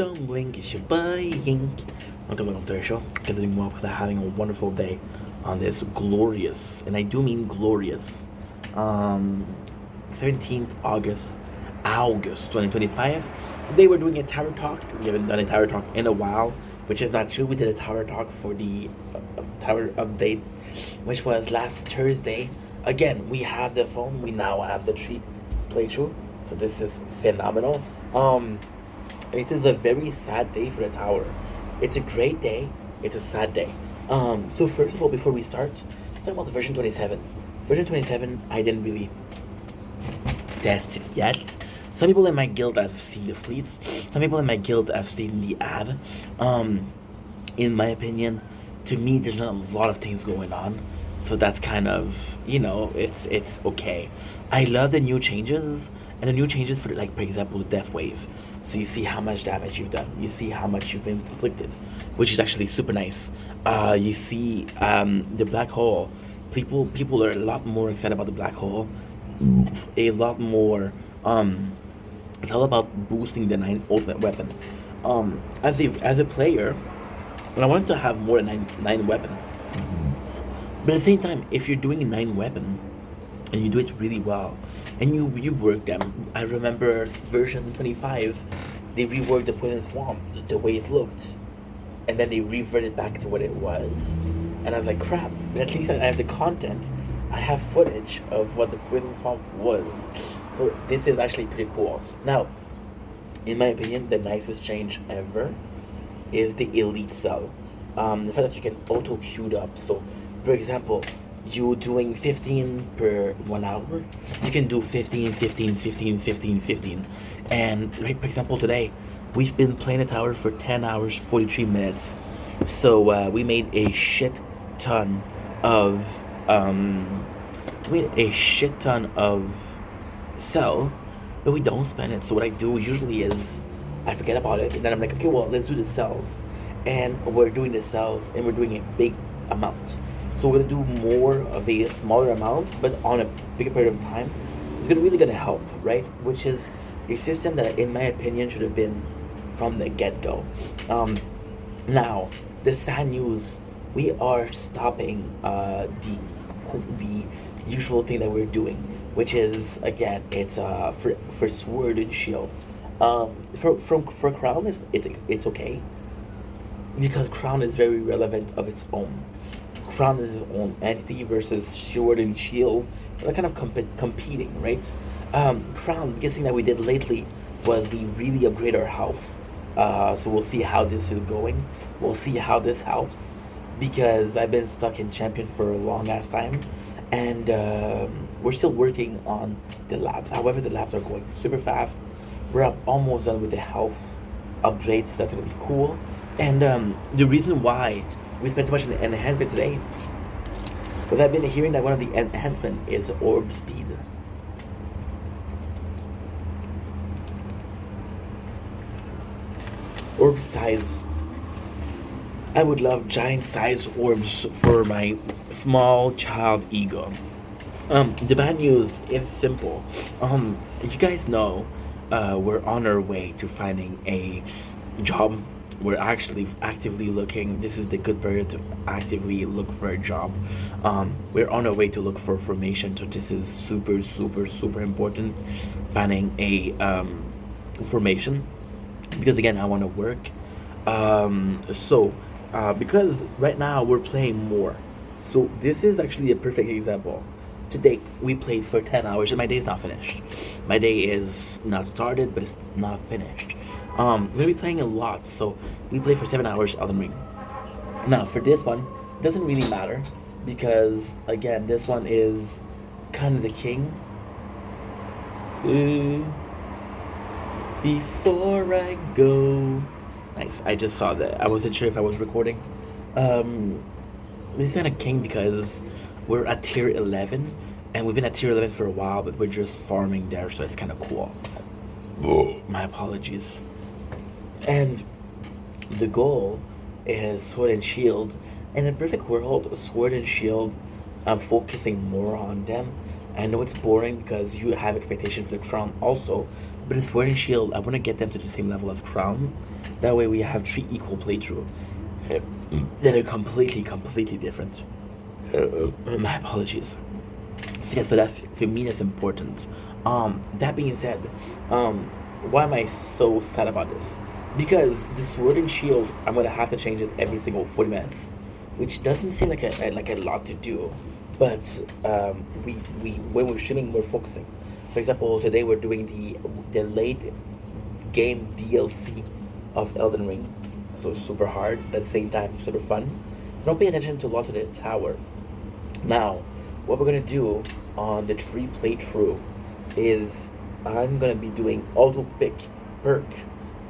Don't blink, it's your boy Yink. Welcome to our show. Continuing up with having a wonderful day on this glorious, and I do mean glorious, um, 17th August 2025. Today we're doing a tower talk. We haven't done a tower talk in a while, which is not true. We did a tower talk for the tower update, which was last Thursday. Again, we have the phone. We now have the treat playthrough. So this is phenomenal. It is a very sad day for the tower. It's a great day. It's a sad day. So first of all, before we start, talk about the version 27. Version 27, I didn't really test it yet. Some people in my guild have seen the fleets. Some people in my guild have seen the ad. In my opinion, to me, there's not a lot of things going on. So that's kind of, it's okay. I love the new changes, and the new changes for, like, for example, the death wave. So you see how much damage you've done. You see how much you've inflicted, which is actually super nice. You see the black hole. People are a lot more excited about the black hole. A lot more. It's all about boosting the 9 ultimate weapon. As a player, and I wanted to have more than nine weapon. But at the same time, if you're doing a 9 weapon and you do it really well, and you work them, I remember version 25, they reworked the Poison Swamp the way it looked, and then they reverted back to what it was, and I was like, crap. But at least I have the content. I have footage of what the Poison Swamp was, so this is actually pretty cool. Now, in my opinion, the nicest change ever is the Elite Cell. The fact that you can auto queued up. So, for example, you doing 15 per 1 hour, you can do 15, 15, 15, 15, 15. And, right, for example, today, we've been playing the tower for 10 hours, 43 minutes. So, we made a shit ton of, cell, but we don't spend it. So what I do usually is I forget about it, and then I'm like, okay, well, let's do the cells. And we're doing the cells, and we're doing a big amount. So we're gonna do more of a smaller amount, but on a bigger period of time. It's really gonna help, right? Which is a system that, in my opinion, should have been from the get-go. Now, the sad news: we are stopping the usual thing that we're doing, which is, again, it's for Sword and Shield. For Crown, it's okay, because Crown is very relevant of its own. Crown is its own entity versus Sword and Shield. They're kind of competing, right? Crown, guessing that we did lately was we really upgrade our health. So we'll see how this is going. We'll see how this helps, because I've been stuck in Champion for a long ass time, and we're still working on the labs. However, the labs are going super fast. We're almost done with the health upgrades. So that's gonna be cool. And the reason why we spent so much on the enhancement today, because I've been hearing that one of the enhancement is orb speed. Orb size. I would love giant size orbs for my small child ego. The bad news is simple. You guys know, we're on our way to finding a job. We're actually actively looking. This is the good period to actively look for a job. We're on our way to look for formation. So this is super, super, super important. Finding a formation, because again, I want to work. Because right now we're playing more. So this is actually a perfect example. Today we played for 10 hours, and my day is not finished. My day is not started, but it's not finished. We're gonna be playing a lot, so we played for 7 hours Elden Ring. Now for this one, it doesn't really matter, because again, this one is kind of the king. Before I go. Nice. I just saw that. I wasn't sure if I was recording. This is kind of king because we're at tier 11, and we've been at tier 11 for a while, but we're just farming there, so it's kind of cool. My apologies. And the goal is Sword and Shield. In a perfect world, Sword and Shield, I'm focusing more on them. I know it's boring because you have expectations for the Crown also, but in Sword and Shield, I want to get them to the same level as Crown, That way we have three equal playthrough that are completely different. My apologies. So yeah, so that's to me that's important. That being said, um, why am I so sad about this? Because the Sword and Shield, I'm gonna have to change it every single 40 minutes, which doesn't seem like a lot to do, but we when we're streaming, we're focusing. For example, today we're doing the late game DLC of Elden Ring, so super hard at the same time, sort of fun. So don't pay attention to a lot of the tower. Now, what we're gonna do on the tree playthrough is I'm gonna be doing auto pick perk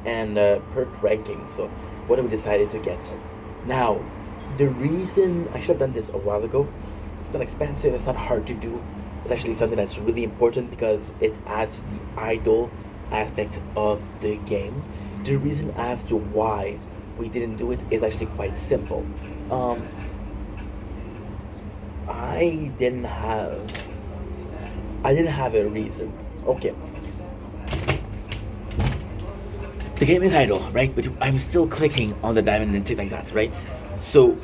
and perk ranking. So, what have we decided to get? Now, the reason I should have done this a while ago, it's not expensive, it's not hard to do. It's actually something that's really important because it adds the idle aspect of the game. The reason as to why we didn't do it is actually quite simple. Um, I didn't have I didn't have a reason. Okay, the game is idle, right? But I'm still clicking on the diamond and things like that, right? So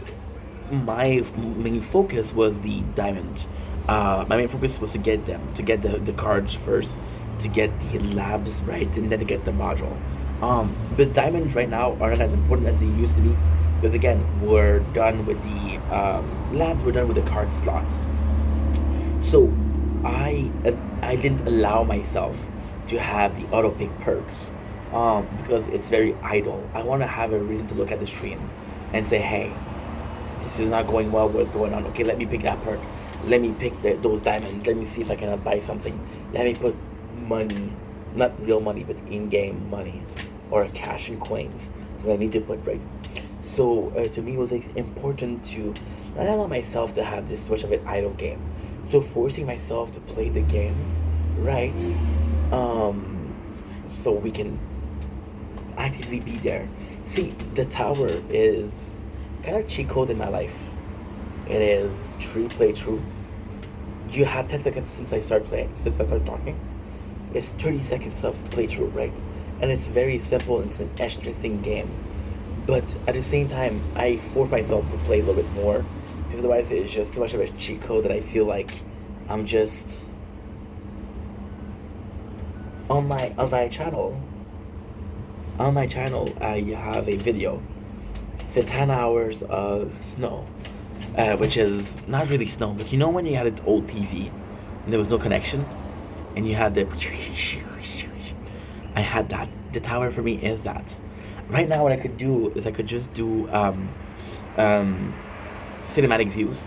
my main focus was the diamond. My main focus was to get them, to get the cards first, to get the labs right, and then to get the module. The diamonds right now are not as important as they used to be because again, we're done with the labs, we're done with the card slots. So I didn't allow myself to have the auto pick perks because it's very idle. I want to have a reason to look at the stream and say, hey, this is not going well. What's going on? Okay, let me pick that perk. Let me pick those diamonds. Let me see if I can buy something. Let me put money, not real money, but in-game money or cash and coins that I need to put right. So to me, it was like, important to not allow myself to have this much of an idle game. So forcing myself to play the game right, so we can actively be there. See, the tower is kind of cheat code in my life. It is tree playthrough. You had 10 seconds since I started playing, since I started talking. It's 30 seconds of playthrough, right? And it's very simple. It's an interesting game. But at the same time, I force myself to play a little bit more because otherwise it's just too much of a cheat code that I feel like I'm just on my channel. On my channel, I have a video. It's 10 hours of snow, which is not really snow, but you know when you had an old TV and there was no connection, and you had the. I had that. The tower for me is that. Right now, what I could do is I could just do um, cinematic views.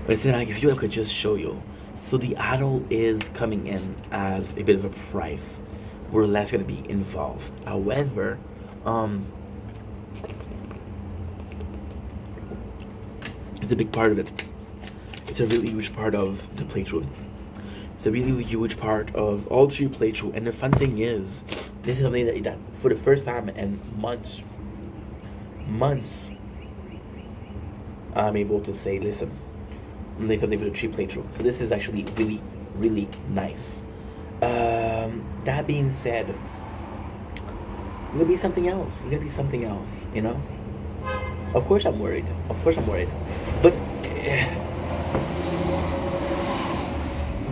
With cinematic view, I could just show you. So the idol is coming in as a bit of a price. We're less going to be involved. However, um, it's a big part of it. It's a really huge part of the playthrough. It's a really huge part of all three playthrough. And the fun thing is, this is something that for the first time in months, I'm able to say, listen, I'm doing something for the three playthrough. So this is actually really nice. That being said, you're gonna be something else. You're gonna be something else, you know? Of course I'm worried. But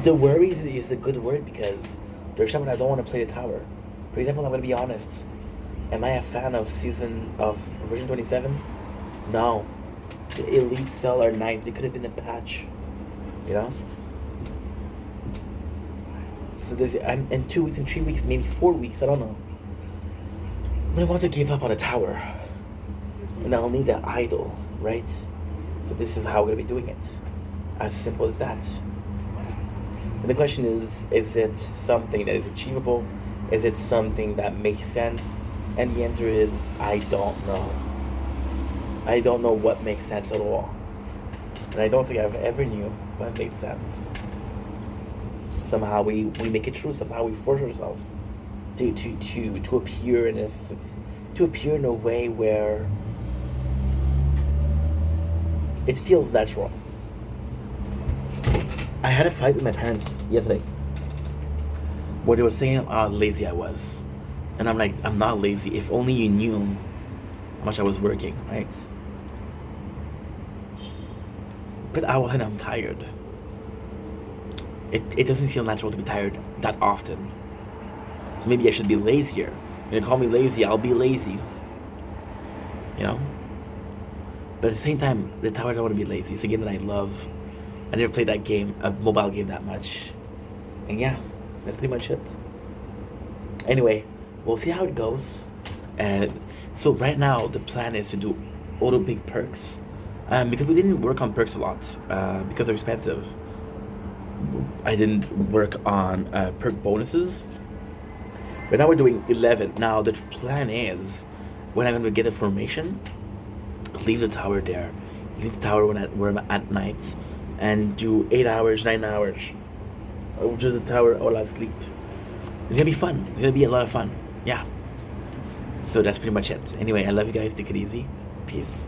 the worry is a good word because there's someone I don't want to play the tower. For example, I'm gonna be honest. Am I a fan of version 27? No. The Elite Cell are nice. They could have been a patch, you know? So I'm in 2 weeks, in 3 weeks, maybe 4 weeks, I don't know. But I want to give up on a tower. And I'll need the idol, right? So this is how we're gonna be doing it. As simple as that. And the question is it something that is achievable? Is it something that makes sense? And the answer is, I don't know. I don't know what makes sense at all. And I don't think I've ever knew what made sense. Somehow we make it true. Somehow we force ourselves to appear in a way where it feels natural. I had a fight with my parents yesterday where they were saying how lazy I was. And I'm like, I'm not lazy. If only you knew how much I was working, right? But when I'm tired, it doesn't feel natural to be tired that often. So maybe I should be lazier. You call me lazy, I'll be lazy. You know? But at the same time, the tower I don't want to be lazy. It's a game that I love. I never played that game, a mobile game, that much. And yeah, that's pretty much it. Anyway, we'll see how it goes. And so right now, the plan is to do all the big perks. Because we didn't work on perks a lot, because they're expensive. I didn't work on perk bonuses. But now we're doing 11. Now the plan is, when I'm gonna get the formation, leave the tower there. Leave the tower when I'm at night, and do 8 hours, 9 hours, which is the tower all I sleep. It's gonna be fun. It's gonna be a lot of fun. Yeah. So that's pretty much it. Anyway, I love you guys. Take it easy. Peace.